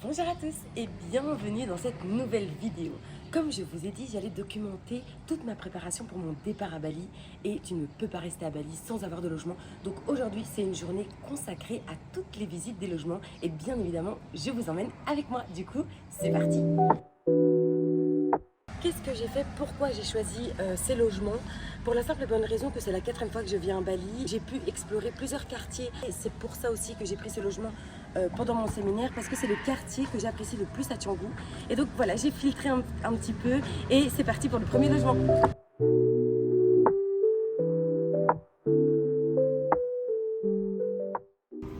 Bonjour à tous et bienvenue dans cette nouvelle vidéo. Comme je vous ai dit, j'allais documenter toute ma préparation pour mon départ à Bali et tu ne peux pas rester à Bali sans avoir de logement. Donc aujourd'hui, c'est une journée consacrée à toutes les visites des logements et bien évidemment, je vous emmène avec moi. Du coup, c'est parti! Qu'est-ce que j'ai fait? Pourquoi j'ai choisi ces logements? Pour la simple et bonne raison que c'est la 4e fois que je viens à Bali. J'ai pu explorer plusieurs quartiers et c'est pour ça aussi que j'ai pris ce logement pendant mon séminaire, parce que c'est le quartier que j'apprécie le plus à Canggu. Et donc voilà, j'ai filtré un petit peu et c'est parti pour le premier logement.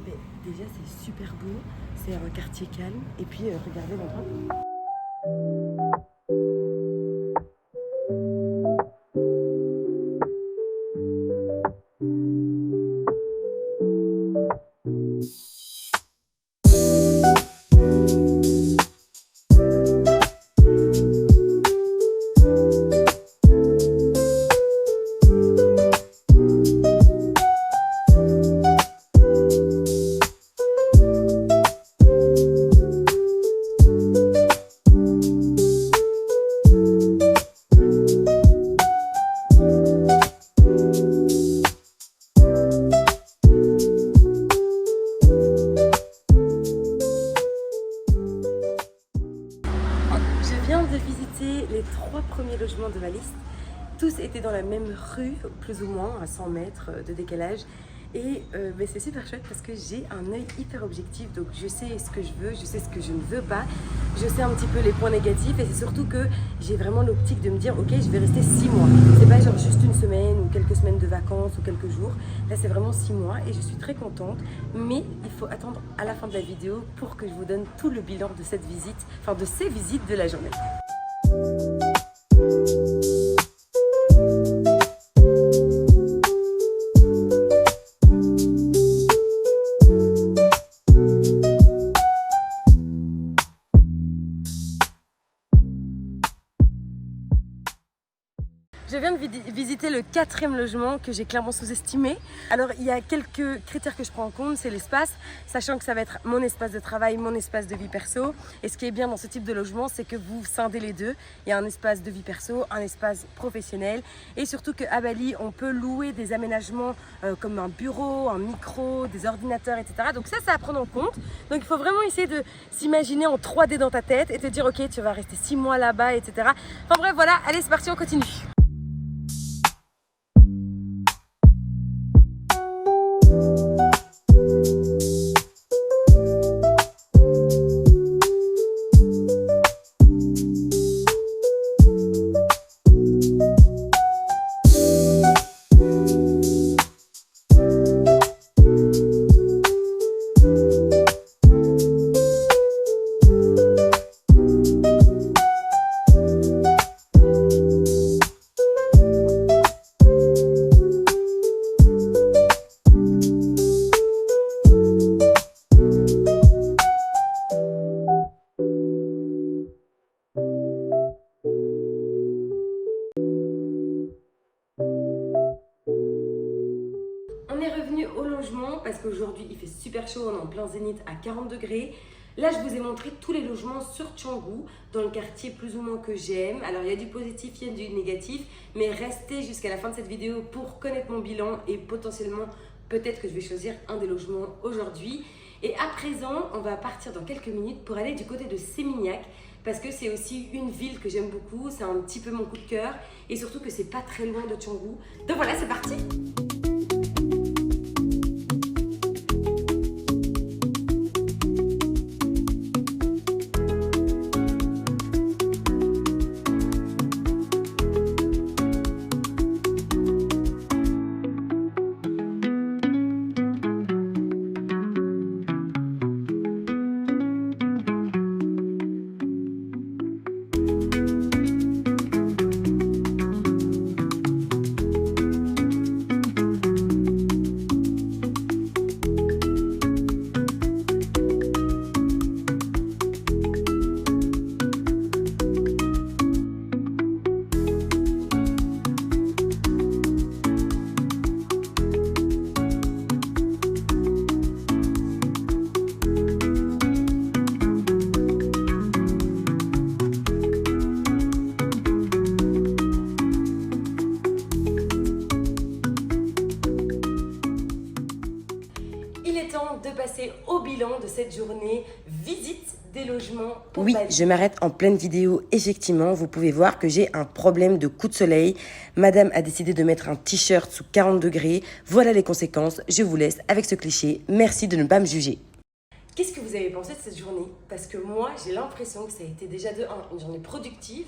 Mais déjà c'est super beau, c'est un quartier calme et puis regardez l'endroit. Je viens de visiter les 3 premiers logements de ma liste. Tous étaient dans la même rue, plus ou moins, à 100 mètres de décalage. Et c'est super chouette parce que j'ai un œil hyper objectif. Donc je sais ce que je veux, je sais ce que je ne veux pas. Je sais un petit peu les points négatifs. Et c'est surtout que j'ai vraiment l'optique de me dire ok, je vais rester 6 mois. C'est pas genre juste une semaine ou quelques semaines de vacances ou quelques jours. Là c'est vraiment 6 mois et je suis très contente. Mais il faut attendre à la fin de la vidéo pour que je vous donne tout le bilan de cette visite, enfin de ces visites de la journée. Je viens de visiter le 4e logement que j'ai clairement sous-estimé. Alors il y a quelques critères que je prends en compte, c'est l'espace, sachant que ça va être mon espace de travail, mon espace de vie perso. Et ce qui est bien dans ce type de logement, c'est que vous scindez les deux. Il y a un espace de vie perso, un espace professionnel. Et surtout qu'à Bali, on peut louer des aménagements comme un bureau, un micro, des ordinateurs, etc. Donc ça à prendre en compte. Donc il faut vraiment essayer de s'imaginer en 3D dans ta tête et te dire ok, tu vas rester 6 mois là-bas, etc. Enfin bref, voilà, allez c'est parti, on continue. On est revenu au logement parce qu'aujourd'hui il fait super chaud, on est en plein zénith à 40 degrés. Là je vous ai montré tous les logements sur Canggu, dans le quartier plus ou moins que j'aime. Alors il y a du positif, il y a du négatif, mais restez jusqu'à la fin de cette vidéo pour connaître mon bilan et potentiellement peut-être que je vais choisir un des logements aujourd'hui. Et à présent, on va partir dans quelques minutes pour aller du côté de Seminyak parce que c'est aussi une ville que j'aime beaucoup, c'est un petit peu mon coup de cœur et surtout que c'est pas très loin de Canggu. Donc voilà, c'est parti! passer au bilan de cette journée visite des logements pour Oui, Bali. je m'arrête en pleine vidéo. Effectivement, vous pouvez voir que j'ai un problème de coup de soleil. Madame a décidé de mettre un t-shirt sous 40 degrés. Voilà les conséquences. Je vous laisse avec ce cliché. Merci de ne pas me juger. Qu'est-ce que vous avez pensé de cette journée? Parce que moi, j'ai l'impression que ça a été déjà une journée productive,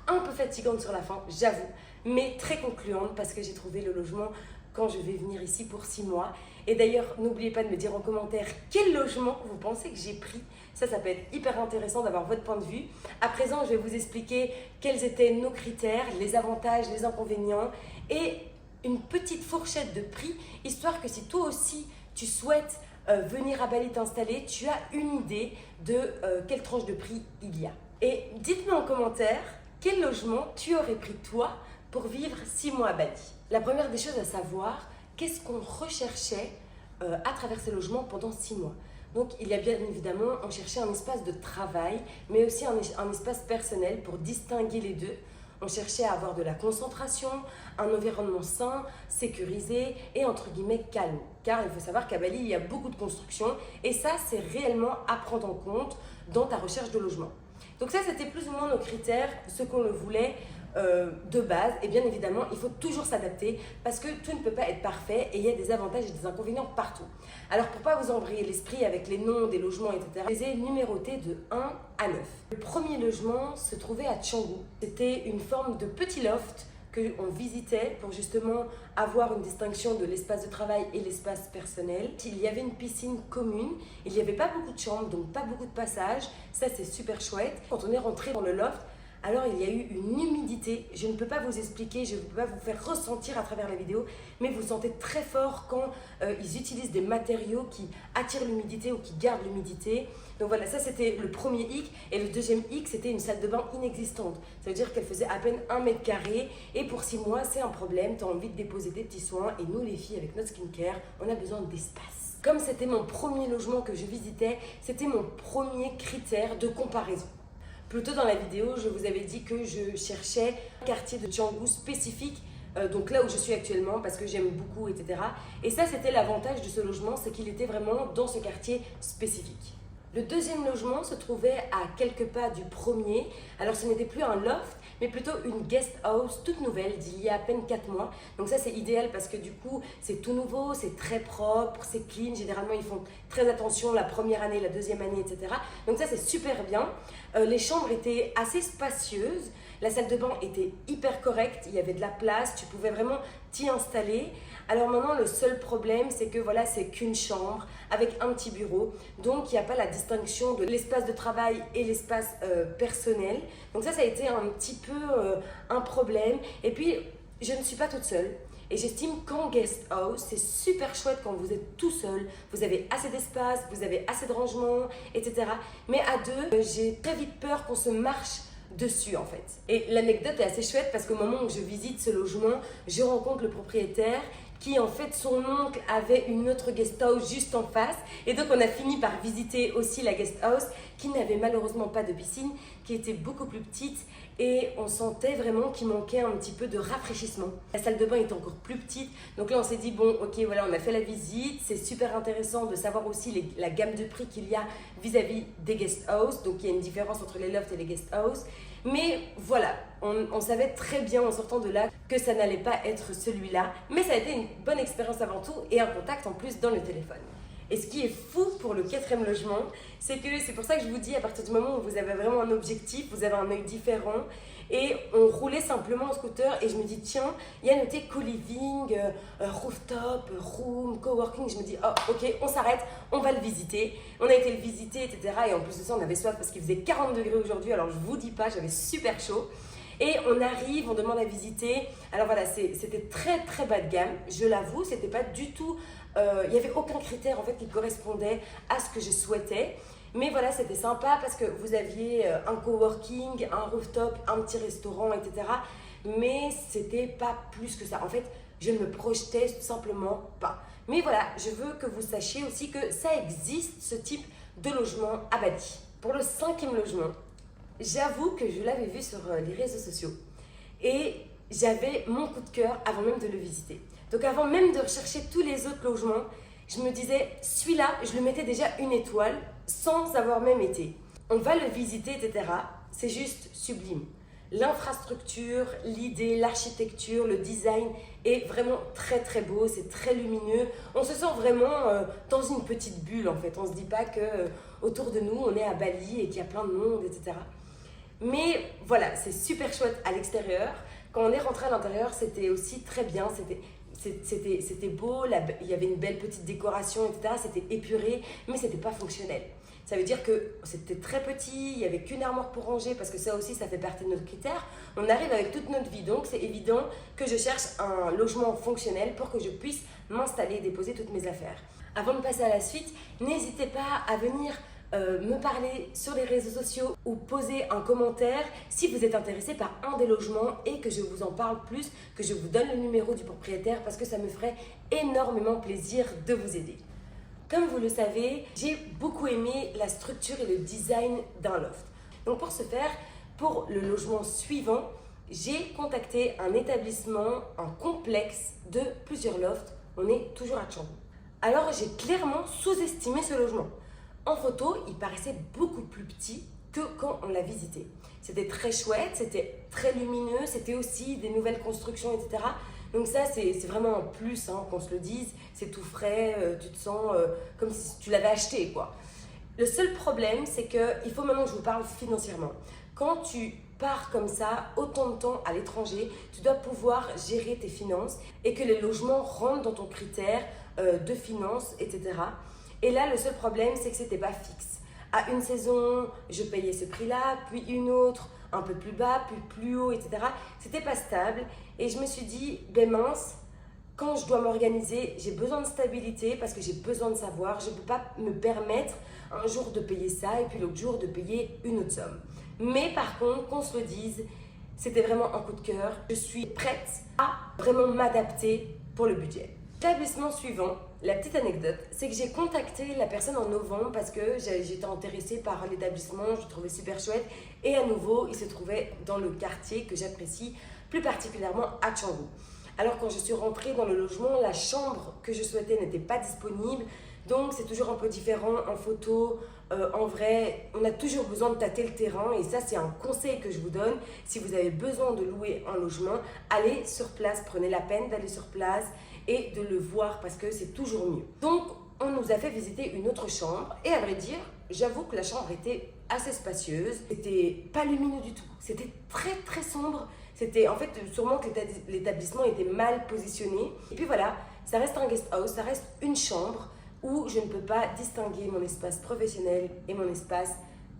un peu fatigante sur la fin, j'avoue, mais très concluante parce que j'ai trouvé le logement quand je vais venir ici pour 6 mois. Et d'ailleurs, n'oubliez pas de me dire en commentaire quel logement vous pensez que j'ai pris. Ça peut être hyper intéressant d'avoir votre point de vue. À présent, je vais vous expliquer quels étaient nos critères, les avantages, les inconvénients et une petite fourchette de prix, histoire que si toi aussi tu souhaites venir à Bali t'installer, tu as une idée de quelle tranche de prix il y a. Et dites-moi en commentaire quel logement tu aurais pris toi pour vivre 6 mois à Bali. La première des choses à savoir, qu'est-ce qu'on recherchait à travers ces logements pendant 6 mois. Donc il y a bien évidemment, on cherchait un espace de travail, mais aussi un espace personnel pour distinguer les deux. On cherchait à avoir de la concentration, un environnement sain, sécurisé et entre guillemets calme. Car il faut savoir qu'à Bali, il y a beaucoup de construction et ça, c'est réellement à prendre en compte dans ta recherche de logement. Donc ça, c'était plus ou moins nos critères, ce qu'on le voulait de base. Et bien évidemment, il faut toujours s'adapter parce que tout ne peut pas être parfait et il y a des avantages et des inconvénients partout. Alors pour ne pas vous embrayer l'esprit avec les noms des logements, etc., je les ai numérotés de 1 à 9. Le premier logement se trouvait à Canggu. C'était une forme de petit loft qu'on visitait pour justement avoir une distinction de l'espace de travail et l'espace personnel. Il y avait une piscine commune, il n'y avait pas beaucoup de chambres, donc pas beaucoup de passages. Ça, c'est super chouette. Quand on est rentré dans le loft, alors il y a eu une humidité, je ne peux pas vous expliquer, je ne peux pas vous faire ressentir à travers la vidéo, mais vous sentez très fort quand ils utilisent des matériaux qui attirent l'humidité ou qui gardent l'humidité. Donc voilà, ça c'était le premier hic. Et le deuxième hic, c'était une salle de bain inexistante. Ça veut dire qu'elle faisait à peine 1 mètre carré. Et pour 6 mois, c'est un problème, tu as envie de déposer tes petits soins. Et nous les filles, avec notre skincare, on a besoin d'espace. Comme c'était mon premier logement que je visitais, c'était mon premier critère de comparaison. Plus tôt dans la vidéo, je vous avais dit que je cherchais un quartier de Canggu spécifique, donc là où je suis actuellement, parce que j'aime beaucoup, etc. Et ça, c'était l'avantage de ce logement, c'est qu'il était vraiment dans ce quartier spécifique. Le deuxième logement se trouvait à quelques pas du premier. Alors ce n'était plus un loft, mais plutôt une guest house toute nouvelle d'il y a à peine 4 mois. Donc ça c'est idéal parce que du coup c'est tout nouveau, c'est très propre, c'est clean. Généralement ils font très attention la première année, la deuxième année, etc. Donc ça c'est super bien. Les chambres étaient assez spacieuses. La salle de bain était hyper correcte, il y avait de la place, tu pouvais vraiment t'y installer. Alors maintenant, le seul problème, c'est que voilà, c'est qu'une chambre avec un petit bureau. Donc, il n'y a pas la distinction de l'espace de travail et l'espace personnel. Donc ça a été un petit peu un problème. Et puis, je ne suis pas toute seule. Et j'estime qu'en guest house, c'est super chouette quand vous êtes tout seul. Vous avez assez d'espace, vous avez assez de rangement, etc. Mais à deux, j'ai très vite peur qu'on se marche dessus en fait. Et l'anecdote est assez chouette parce qu'au moment où je visite ce logement, je rencontre le propriétaire qui en fait son oncle avait une autre guest house juste en face et donc on a fini par visiter aussi la guest house qui n'avait malheureusement pas de piscine, qui était beaucoup plus petite et on sentait vraiment qu'il manquait un petit peu de rafraîchissement. La salle de bain était encore plus petite, donc là on s'est dit bon ok voilà, on a fait la visite, c'est super intéressant de savoir aussi la gamme de prix qu'il y a vis-à-vis des guest house, donc il y a une différence entre les lofts et les guest house. Mais voilà, on savait très bien en sortant de là que ça n'allait pas être celui-là. Mais ça a été une bonne expérience avant tout et un contact en plus dans le téléphone. Et ce qui est fou pour le 4e logement, c'est pour ça que je vous dis, à partir du moment où vous avez vraiment un objectif, vous avez un œil différent. Et on roulait simplement en scooter et je me dis tiens, il y a noté co-living, rooftop, room, coworking. Je me dis oh ok, on s'arrête, on va le visiter. On a été le visiter, etc. Et en plus de ça, on avait soif parce qu'il faisait 40 degrés aujourd'hui. Alors je vous dis pas, j'avais super chaud. Et on arrive, on demande à visiter. Alors voilà, c'était très très bas de gamme. Je l'avoue, c'était pas du tout. Il n'y avait aucun critère en fait qui correspondait à ce que je souhaitais. Mais voilà, c'était sympa parce que vous aviez un coworking, un rooftop, un petit restaurant, etc. Mais c'était pas plus que ça. En fait, je ne me projetais tout simplement pas. Mais voilà, je veux que vous sachiez aussi que ça existe, ce type de logement à Bali. Pour le 5e logement, j'avoue que je l'avais vu sur les réseaux sociaux. Et j'avais mon coup de cœur avant même de le visiter. Donc avant même de rechercher tous les autres logements, je me disais, celui-là, je le mettais déjà une étoile sans avoir même été. On va le visiter, etc. C'est juste sublime. L'infrastructure, l'idée, l'architecture, le design est vraiment très très beau, c'est très lumineux. On se sent vraiment dans une petite bulle en fait. On ne se dit pas que autour de nous on est à Bali et qu'il y a plein de monde, etc. Mais voilà, c'est super chouette à l'extérieur. Quand on est rentré à l'intérieur, c'était aussi très bien. C'était beau, il y avait une belle petite décoration, etc. C'était épuré, mais c'était pas fonctionnel. Ça veut dire que c'était très petit, il n'y avait qu'une armoire pour ranger, parce que ça aussi, ça fait partie de notre critère. On arrive avec toute notre vie, donc c'est évident que je cherche un logement fonctionnel pour que je puisse m'installer et déposer toutes mes affaires. Avant de passer à la suite, n'hésitez pas à venir me parler sur les réseaux sociaux ou poser un commentaire si vous êtes intéressé par un des logements et que je vous en parle plus, que je vous donne le numéro du propriétaire parce que ça me ferait énormément plaisir de vous aider. Comme vous le savez, j'ai beaucoup aimé la structure et le design d'un loft. Donc pour ce faire, pour le logement suivant, j'ai contacté un établissement, un complexe de plusieurs lofts. On est toujours à Canggu. Alors j'ai clairement sous-estimé ce logement. En photo, il paraissait beaucoup plus petit que quand on l'a visité. C'était très chouette, c'était très lumineux, c'était aussi des nouvelles constructions, etc. Donc ça, c'est vraiment un plus, hein, qu'on se le dise. C'est tout frais, tu te sens comme si tu l'avais acheté, quoi. Le seul problème, c'est qu'il faut maintenant que je vous parle financièrement. Quand tu pars comme ça, autant de temps à l'étranger, tu dois pouvoir gérer tes finances et que les logements rentrent dans ton critère de finances, etc. Et là, le seul problème, c'est que c'était pas fixe. À une saison, je payais ce prix-là, puis une autre, un peu plus bas, puis plus haut, etc. C'était pas stable. Et je me suis dit, ben mince, quand je dois m'organiser, j'ai besoin de stabilité parce que j'ai besoin de savoir. Je ne peux pas me permettre un jour de payer ça et puis l'autre jour de payer une autre somme. Mais par contre, qu'on se le dise, c'était vraiment un coup de cœur. Je suis prête à vraiment m'adapter pour le budget. L'établissement suivant, la petite anecdote, c'est que j'ai contacté la personne en novembre parce que j'étais intéressée par l'établissement, je le trouvais super chouette. Et à nouveau, il se trouvait dans le quartier que j'apprécie, plus particulièrement à Canggu. Alors quand je suis rentrée dans le logement, la chambre que je souhaitais n'était pas disponible. Donc c'est toujours un peu différent en photo, en vrai, on a toujours besoin de tâter le terrain et ça c'est un conseil que je vous donne. Si vous avez besoin de louer un logement, allez sur place, prenez la peine d'aller sur place et de le voir parce que c'est toujours mieux. Donc on nous a fait visiter une autre chambre et à vrai dire, j'avoue que la chambre était assez spacieuse, c'était pas lumineux du tout, c'était très très sombre. C'était en fait sûrement que l'établissement était mal positionné. Et puis voilà, ça reste un guest house, ça reste une chambre où je ne peux pas distinguer mon espace professionnel et mon espace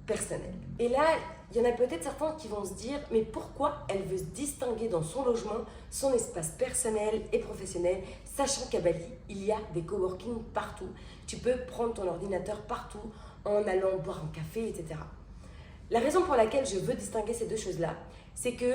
personnel. Et là, il y en a peut-être certains qui vont se dire, mais pourquoi elle veut se distinguer dans son logement, son espace personnel et professionnel, sachant qu'à Bali, il y a des coworking partout. Tu peux prendre ton ordinateur partout en allant boire un café, etc. La raison pour laquelle je veux distinguer ces deux choses-là, c'est que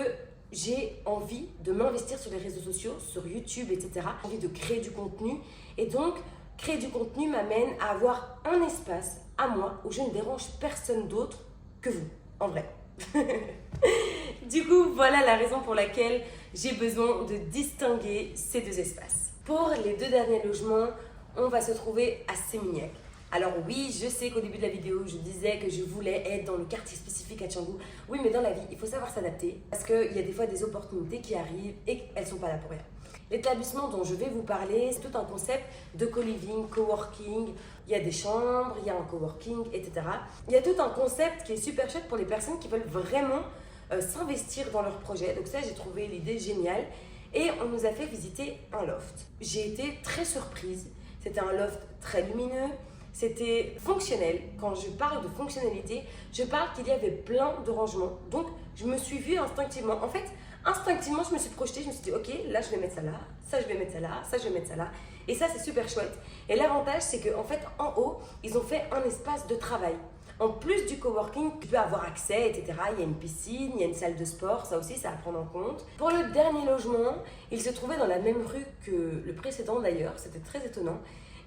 j'ai envie de m'investir sur les réseaux sociaux, sur YouTube, etc. J'ai envie de créer du contenu et donc créer du contenu m'amène à avoir un espace à moi où je ne dérange personne d'autre que vous, en vrai. Du coup, voilà la raison pour laquelle j'ai besoin de distinguer ces deux espaces. Pour les deux derniers logements, on va se trouver à Seminyak. Alors oui, je sais qu'au début de la vidéo, je disais que je voulais être dans le quartier spécifique à Canggu. Oui, mais dans la vie, il faut savoir s'adapter parce qu'il y a des fois des opportunités qui arrivent et qu'elles ne sont pas là pour rien. L'établissement dont je vais vous parler, c'est tout un concept de co-living, coworking. Il y a des chambres, il y a un coworking, etc. Il y a tout un concept qui est super chouette pour les personnes qui veulent vraiment s'investir dans leur projet. Donc ça, j'ai trouvé l'idée géniale. Et on nous a fait visiter un loft. J'ai été très surprise. C'était un loft très lumineux. C'était fonctionnel. Quand je parle de fonctionnalité, je parle qu'il y avait plein de rangements. Donc, je me suis vue instinctivement. En fait, instinctivement, je me suis projetée. Je me suis dit, ok, là, je vais mettre ça là. Ça, je vais mettre ça là. Ça, je vais mettre ça là. Et ça, c'est super chouette. Et l'avantage, c'est qu'en fait, en haut, ils ont fait un espace de travail. En plus du coworking, tu peux avoir accès, etc. Il y a une piscine, il y a une salle de sport. Ça aussi, c'est à prendre en compte. Pour le dernier logement, il se trouvait dans la même rue que le précédent d'ailleurs. C'était très étonnant.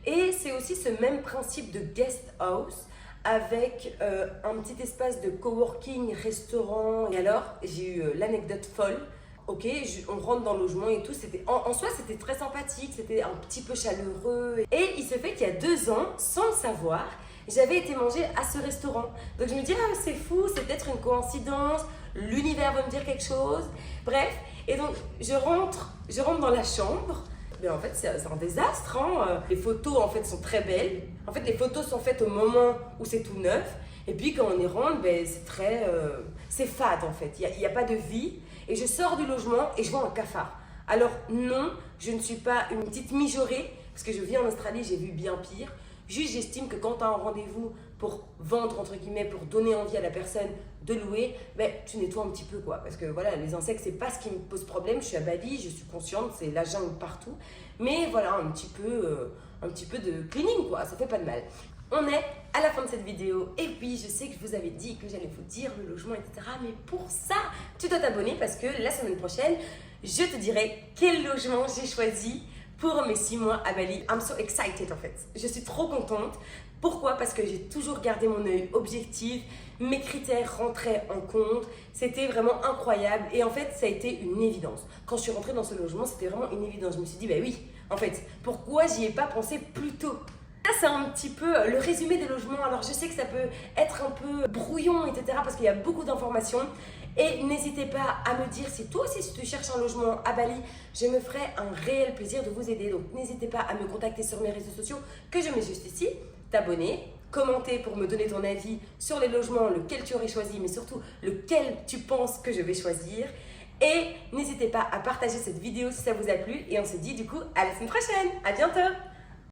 Et c'est aussi ce même principe de guest house avec un petit espace de coworking, restaurant. Et alors, j'ai eu l'anecdote folle. ok, on rentre dans le logement et tout, en soi c'était très sympathique, c'était un petit peu chaleureux. Et il se fait qu'il y a 2 ans, sans le savoir, j'avais été manger à ce restaurant. Donc je me dis, ah c'est fou, c'est peut-être une coïncidence, l'univers va me dire quelque chose. Bref, et donc je rentre dans la chambre. Mais en fait, c'est un désastre. Hein. Les photos en fait sont très belles. En fait, les photos sont faites au moment où c'est tout neuf. Et puis quand on y rentre, ben, c'est fade en fait. Il n'y a pas de vie. Et je sors du logement et je vois un cafard. Alors non, je ne suis pas une petite mijaurée, parce que je vis en Australie, j'ai vu bien pire. Juste, j'estime que quand tu as un rendez-vous pour vendre, entre guillemets, pour donner envie à la personne de louer, ben, tu nettoies un petit peu, quoi. Parce que voilà, les insectes, c'est pas ce qui me pose problème. Je suis à Bali, je suis consciente, c'est la jungle partout. Mais voilà, un petit peu de cleaning, quoi. Ça fait pas de mal. On est à la fin de cette vidéo. Et oui, je sais que je vous avais dit que j'allais vous dire le logement, etc. Mais pour ça, tu dois t'abonner parce que la semaine prochaine, je te dirai quel logement j'ai choisi pour mes 6 mois à Bali. I'm so excited en fait. Je suis trop contente. Pourquoi? Parce que j'ai toujours gardé mon œil objectif. Mes critères rentraient en compte. C'était vraiment incroyable. Et en fait, ça a été une évidence. Quand je suis rentrée dans ce logement, c'était vraiment une évidence. Je me suis dit, bah oui, en fait, pourquoi j'y ai pas pensé plus tôt? Ça, c'est un petit peu le résumé des logements. Alors, je sais que ça peut être un peu brouillon, etc. parce qu'il y a beaucoup d'informations. Et n'hésitez pas à me dire si toi aussi, si tu cherches un logement à Bali, je me ferai un réel plaisir de vous aider. Donc, n'hésitez pas à me contacter sur mes réseaux sociaux que je mets juste ici, t'abonner, commenter pour me donner ton avis sur les logements, lequel tu aurais choisi, mais surtout lequel tu penses que je vais choisir. Et n'hésitez pas à partager cette vidéo si ça vous a plu. Et on se dit du coup à la semaine prochaine. À bientôt!